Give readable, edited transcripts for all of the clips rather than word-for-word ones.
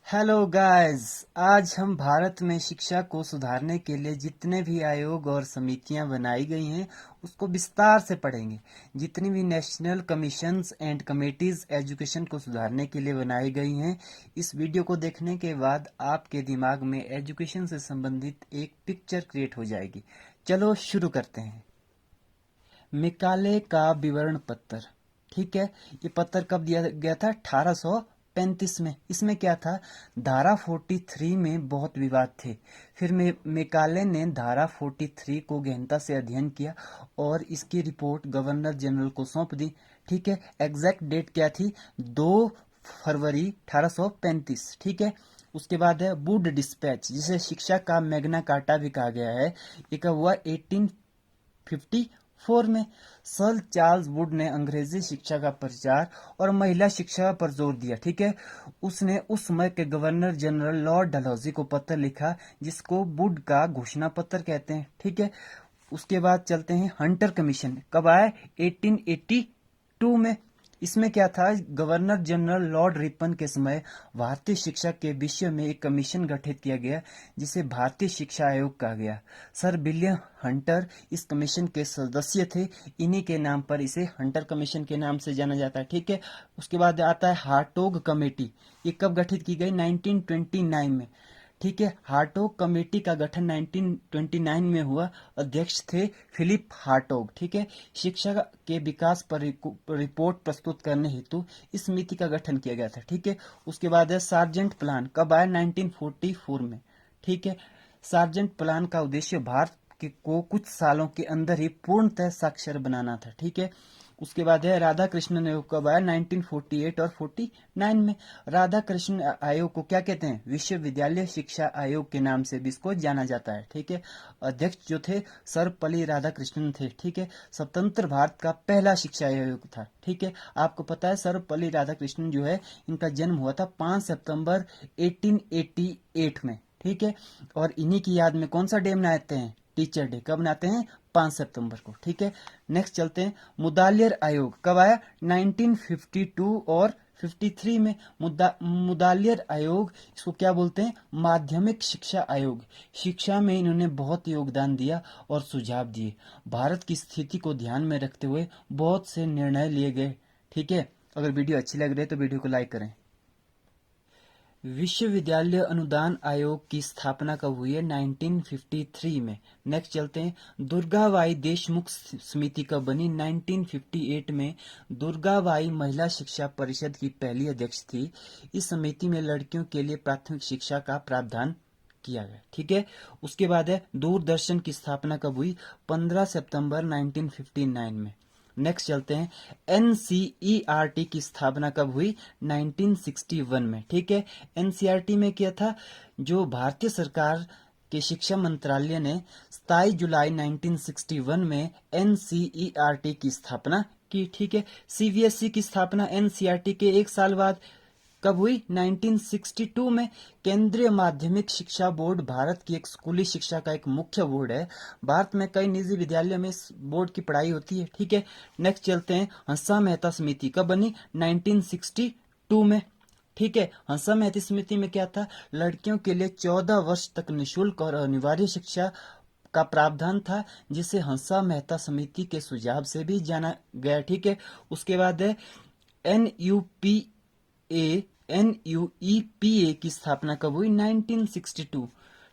Hello guys. आज हम भारत में शिक्षा को सुधारने के लिए जितने भी आयोग और समितियां बनाई गई हैं उसको विस्तार से पढ़ेंगे। जितनी भी national commissions and committees education को सुधारने के लिए बनाई गई हैं, इस वीडियो को देखने के बाद आपके दिमाग में एजुकेशन से संबंधित एक पिक्चर क्रिएट हो जाएगी। चलो शुरू करते हैं। मेकाले का विवरण पत्र। ठीक है, ये पत्र कब दिया गया था? 1835 में। इसमें क्या था? धारा 43 में बहुत विवाद थे। फिर मेकाले ने धारा 43 को गहनता से अध्ययन किया और इसकी रिपोर्ट गवर्नर जनरल को सौंप दी। ठीक है, एग्जैक्ट डेट क्या थी? 2 फरवरी 1835। ठीक है, उसके बाद है वुड डिस्पैच, जिसे शिक्षा का मैग्ना कार्टा भी कहा गया है। ये कब हुआ? 1854 में। सर चार्ल्स वुड ने अंग्रेजी शिक्षा का प्रचार और महिला शिक्षा पर जोर दिया। ठीक है, उसने उस समय के गवर्नर जनरल लॉर्ड डलहौजी को पत्र लिखा, जिसको वुड का घोषणा पत्र कहते हैं। ठीक है, उसके बाद चलते हैं हंटर कमीशन। कब आया? 1882 में। इसमें क्या था? गवर्नर जनरल लॉर्ड रिपन के समय भारतीय शिक्षा के विषय में एक कमीशन गठित किया गया, जिसे भारतीय शिक्षा आयोग कहा गया। सर विलियम हंटर इस कमीशन के सदस्य थे। इन्हीं के नाम पर इसे हंटर कमीशन के नाम से जाना जाता है। ठीक है, उसके बाद आता है हार्टोग कमेटी। ये कब गठित की गई? 1929 में। ठीक है, हार्टोग कमेटी का गठन 1929 में हुआ। अध्यक्ष थे फिलिप हार्टोग। ठीक है, शिक्षा के विकास पर रिपोर्ट प्रस्तुत करने हेतु इस समिति का गठन किया गया था। ठीक है, उसके बाद है सार्जेंट प्लान। कब आया? 1944 में। ठीक है, सार्जेंट प्लान का उद्देश्य भारत को कुछ सालों के अंदर ही पूर्णतः साक्षर बनाना था। ठीक है, उसके बाद है राधा कृष्णन आयोग। कब आया? 1948 और 49 में। राधा कृष्ण आयोग को क्या कहते हैं? विश्वविद्यालय शिक्षा आयोग के नाम से भी इसको जाना जाता है। ठीक है, अध्यक्ष जो थे सर्वपल्ली राधाकृष्णन थे। ठीक है, स्वतंत्र भारत का पहला शिक्षा आयोग था। ठीक है, आपको पता है सर्वपल्ली राधाकृष्णन जो है, इनका जन्म हुआ था 5 सितंबर 1888 में। ठीक है, और इन्हीं की याद में कौन सा डे मनाते हैं? Teacher day. कब मनाते हैं? 5 सितंबर को। ठीक है, नेक्स्ट चलते हैं मुदालियर आयोग। कब आया? 1952 और 53 में। मुदालियर आयोग, इसको क्या बोलते हैं? माध्यमिक शिक्षा आयोग। शिक्षा में इन्होंने बहुत योगदान दिया और सुझाव दिए। भारत की स्थिति को ध्यान में रखते हुए बहुत से निर्णय लिए गए। ठीक है, अगर वीडियो अच्छी लग रही है तो वीडियो को लाइक करें। विश्वविद्यालय अनुदान आयोग की स्थापना कब हुई है? 1953 में। नेक्स्ट चलते हैं दुर्गाबाई देशमुख समिति कब बनी? 1958 में। दुर्गाबाई महिला शिक्षा परिषद की पहली अध्यक्ष थी। इस समिति में लड़कियों के लिए प्राथमिक शिक्षा का प्रावधान किया गया। ठीक है, उसके बाद है दूरदर्शन की स्थापना कब हुई? 15 सितंबर 1959 में। नेक्स्ट चलते हैं एनसीईआरटी की स्थापना कब हुई? 1961 में। ठीक है, एनसीईआरटी में क्या था? जो भारतीय सरकार के शिक्षा मंत्रालय ने 27 जुलाई 1961 में एनसीईआरटी की स्थापना की। ठीक है, सीबीएसई की स्थापना एनसीईआरटी के एक साल बाद कब हुई? 1962 में। केंद्रीय माध्यमिक शिक्षा बोर्ड भारत की एक स्कूली शिक्षा का एक मुख्य बोर्ड है। भारत में कई निजी विद्यालयों में इस बोर्ड की पढ़ाई होती है। ठीक है, नेक्स्ट चलते हैं हंसा मेहता समिति। कब बनी? 1962 में। ठीक है, हंसा मेहता समिति में क्या था? लड़कियों के लिए 14 वर्ष तक निःशुल्क और अनिवार्य शिक्षा का प्रावधान था, जिसे हंसा मेहता समिति के सुझाव से भी जाना गया। ठीक है, उसके बाद है एनयूपीए एनयूईपीए की स्थापना कब हुई? 1962।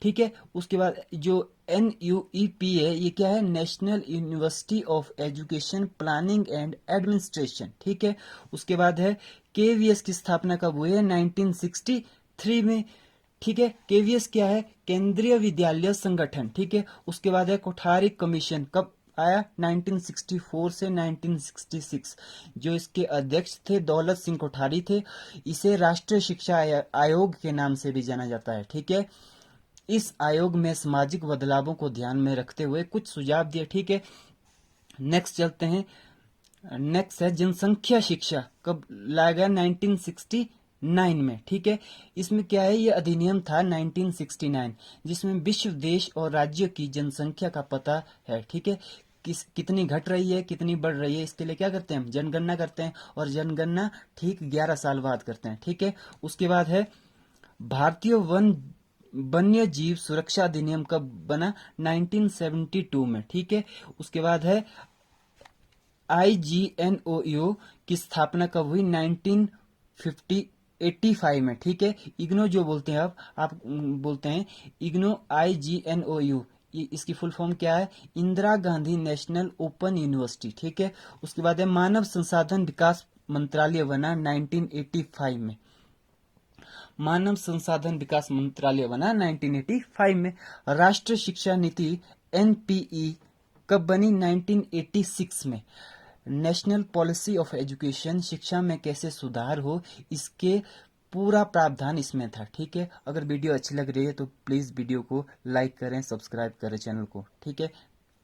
ठीक है, उसके बाद जो एनयूईपीए, ये क्या है? National university of education planning and administration. ठीक है, उसके बाद है केवीएस की स्थापना कब हुई है? 1963 में। ठीक है, केवीएस क्या है? केंद्रीय विद्यालय संगठन। ठीक है, उसके बाद है कोठारी कमीशन। कब आया? 1964 से 1966। जो इसके अध्यक्ष थे दौलत सिंह कोठारी थे। इसे राष्ट्रीय शिक्षा आयोग के नाम से भी जाना जाता है। ठीक है, इस आयोग में सामाजिक बदलावों को ध्यान में रखते हुए कुछ सुझाव दिए। ठीक है, नेक्स्ट चलते हैं। नेक्स्ट है जनसंख्या शिक्षा। कब लाया गया? 1969 में। ठीक है, इसमें क्या है? ये अधिनियम था 1969, जिसमें विश्व, देश और राज्य की जनसंख्या का पता है। ठीक है, कितनी घट रही है, कितनी बढ़ रही है, इसके लिए क्या करते हैं? हम जनगणना करते हैं, और जनगणना ठीक 11 साल बाद करते हैं। ठीक है, उसके बाद है भारतीय वन्य जीव सुरक्षा अधिनियम कब बना? 1972 में। ठीक है, उसके बाद है IGNOU की स्थापना कब हुई? 1985 में। ठीक है, इग्नो जो बोलते हैं आप बोलते हैं इग्नो, IGNOU, इसकी फुल फॉर्म क्या है? Indira Gandhi national open university. ठीक है, उसके बाद है मानव संसाधन विकास मंत्रालय बना 1985 में। मानव संसाधन विकास मंत्रालय बना 1985 में। राष्ट्रीय शिक्षा नीति NPE कब बनी? 1986 में। नेशनल पॉलिसी ऑफ एजुकेशन, शिक्षा में कैसे सुधार हो, इसके पूरा प्रावधान इसमें था। ठीक है, अगर वीडियो अच्छी लग रही है तो प्लीज वीडियो को लाइक करें, सब्सक्राइब करें चैनल को। ठीक है,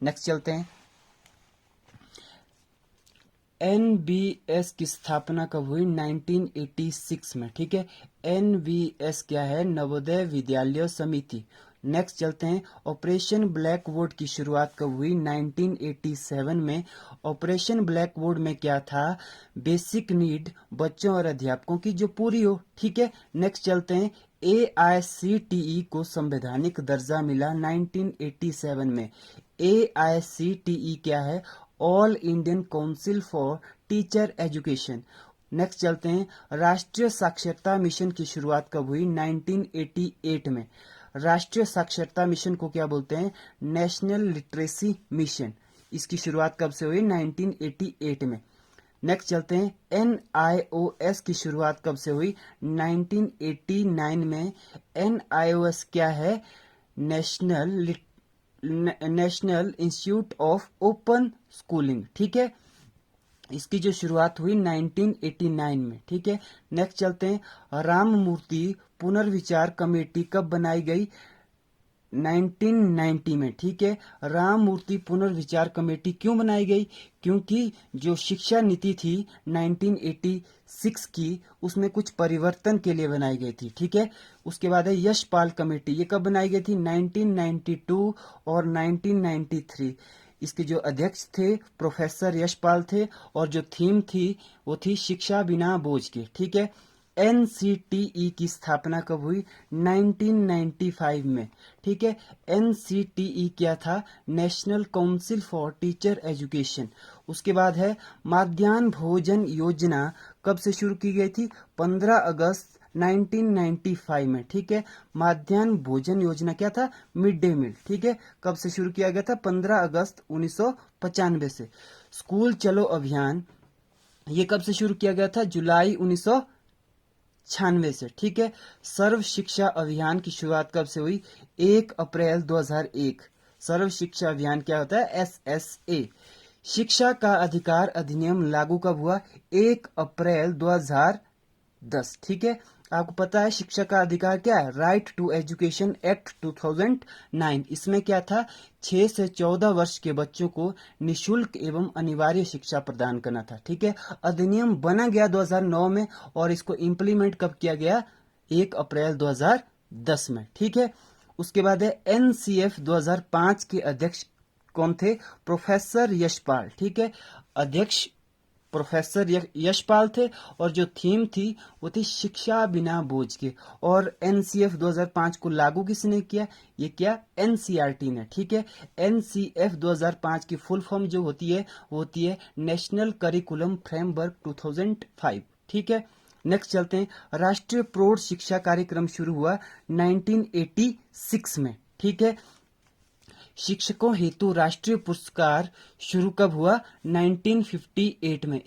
नेक्स्ट चलते हैं। NVS की स्थापना कब हुई? 1986 में। ठीक है, NVS क्या है? नवोदय विद्यालय समिति। नेक्स्ट चलते हैं, ऑपरेशन ब्लैक बोर्ड की शुरुआत कब हुई? 1987 में। ऑपरेशन ब्लैक बोर्ड में क्या था? बेसिक नीड बच्चों और अध्यापकों की जो पूरी हो। ठीक है, नेक्स्ट चलते हैं, AICTE को संवैधानिक दर्जा मिला 1987 में। AICTE क्या है? All Indian council for teacher education. Next चलते हैं, राष्ट्रीय साक्षरता मिशन की शुरुआत कब हुई? 1988 में। राष्ट्रीय साक्षरता मिशन को क्या बोलते हैं? National literacy mission. इसकी शुरुआत कब से हुई? 1988 में। नेक्स्ट चलते हैं, NIOS की शुरुआत कब से हुई? 1989 में। NIOS क्या है? National institute of open schooling. ठीक है, इसकी जो शुरुआत हुई 1989 में। ठीक है, नेक्स्ट चलते हैं, राम मूर्ति पुनर्विचार कमेटी कब बनाई गई? 1990 में। ठीक है, राम मूर्ति पुनर्विचार कमेटी क्यों बनाई गई? क्योंकि जो शिक्षा नीति थी 1986 की, उसमें कुछ परिवर्तन के लिए बनाई गई थी। ठीक है, उसके बाद है यशपाल कमेटी। ये कब बनाई गई थी? 1992 और 1993। इसके जो अध्यक्ष थे प्रोफेसर यशपाल थे, और जो थीम थी वो थी शिक्षा बिना बोझ के। ठीक है, NCTE की स्थापना कब हुई? 1995 में। ठीक है, NCTE क्या था? National council for teacher education. उसके बाद है मध्याह्न भोजन योजना कब से शुरू की गई थी? 15 अगस्त 1995 में। ठीक है, मध्याह्न भोजन योजना क्या था? Mid day meal. ठीक है, कब से शुरू किया गया था? 15 अगस्त 1995 से। स्कूल चलो अभियान, ये कब से शुरू किया गया था? जुलाई 1996 से। ठीक है, सर्व शिक्षा अभियान की शुरुआत कब से हुई? 1 अप्रैल 2001। सर्व शिक्षा अभियान क्या होता है? SSA। शिक्षा का अधिकार अधिनियम लागू कब हुआ? 1 अप्रैल 2010। ठीक है, आपको पता है शिक्षा का अधिकार क्या है? Right to education act 2009। इसमें क्या था? 6 से 14 वर्ष के बच्चों को निशुल्क एवं अनिवार्य शिक्षा प्रदान करना था। ठीक है, अधिनियम बना गया 2009 में, और इसको इम्प्लीमेंट कब किया गया? 1 अप्रैल 2010 में। ठीक है, उसके बाद है NCF 2005 के अध्यक्ष कौन थे? प्रोफेसर यशपाल। ठीक है, अध्यक्ष प्रोफेसर यशपाल थे, और जो थीम थी वो थी शिक्षा बिना बोझ के। और NCF 2005 को लागू किसने किया? ये क्या? NCERT ने। ठीक है, NCF 2005 की फुल फॉर्म जो होती है वो होती है नेशनल करिकुलम फ्रेमवर्क 2005। ठीक है, नेक्स्ट चलते हैं, राष्ट्रीय प्रौढ़ शिक्षा कार्यक्रम शुरू हुआ 1986 में। ठीक है, शिक्षकों हेतु राष्ट्रीय पुरस्कार शुरू कब हुआ? 1958 में।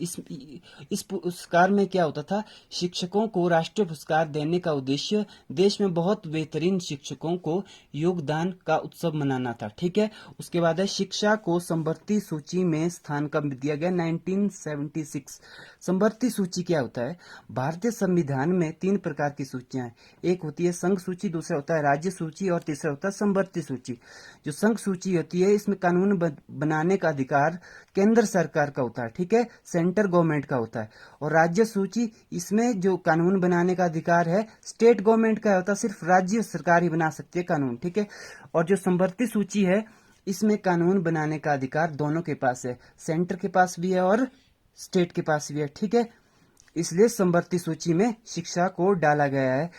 इस पुरस्कार में क्या होता था? शिक्षकों को राष्ट्रीय पुरस्कार देने का उद्देश्य देश में बहुत बेहतरीन शिक्षकों को योगदान का उत्सव मनाना था। ठीक है, उसके बाद है शिक्षा को संवर्ती सूची में स्थान कब दिया गया? 1976। संवर्ती सूची क्या होता है? भारतीय संविधान में 3 प्रकार की सूचियां हैं। एक होती है संघ सूची, दूसरा होता है राज्य सूची, और तीसरा होता है संवर्ती सूची। जो संघ सूची होती है इसमें कानून बनाने का अधिकार केंद्र सरकार का होता है। ठीक है, सेंट्रल गवर्नमेंट का होता है। और राज्य सूची, इसमें जो कानून बनाने का अधिकार है स्टेट गवर्नमेंट का होता है, सिर्फ राज्य सरकार ही बना सकती है कानून। ठीक है, और जो संवर्ती सूची है इसमें कानून बनाने का अधिकार दोनों के पास है, सेंटर के पास भी है और स्टेट के पास भी है। ठीक है, इसलिए समवर्ती सूची में शिक्षा को डाला गया है।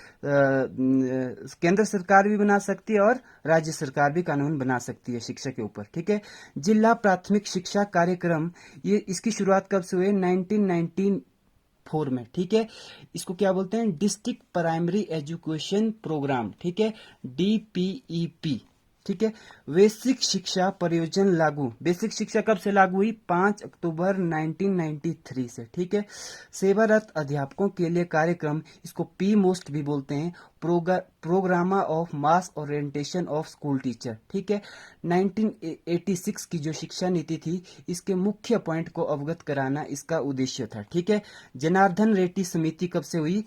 केंद्र सरकार भी बना सकती है और राज्य सरकार भी कानून बना सकती है शिक्षा के ऊपर। ठीक है। जिला प्राथमिक शिक्षा कार्यक्रम, ये इसकी शुरुआत कब से हुई? 1994 में। ठीक है। इसको क्या बोलते हैं? District primary education programme. ठीक है, DPEP। ठीक है। बेसिक शिक्षा परियोजना लागू, बेसिक शिक्षा कब से लागू हुई? 5 अक्टूबर 1993 से। ठीक है। सेवारत अध्यापकों के लिए कार्यक्रम, इसको पी मोस्ट भी बोलते हैं, programme of mass orientation of school teacher. ठीक है। 1986 की जो शिक्षा नीति थी, इसके मुख्य पॉइंट को अवगत कराना इसका उद्देश्य था। ठीक है। जनार्दन रेड्डी समिति कब से हुई?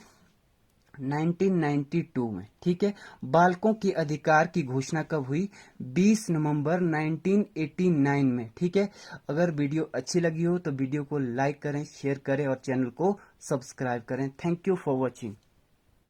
1992 में। ठीक है। बालकों के अधिकार की घोषणा कब हुई? 20 नवंबर 1989 में। ठीक है। अगर वीडियो अच्छी लगी हो तो वीडियो को लाइक करें, शेयर करें और चैनल को सब्सक्राइब करें। Thank you for watching.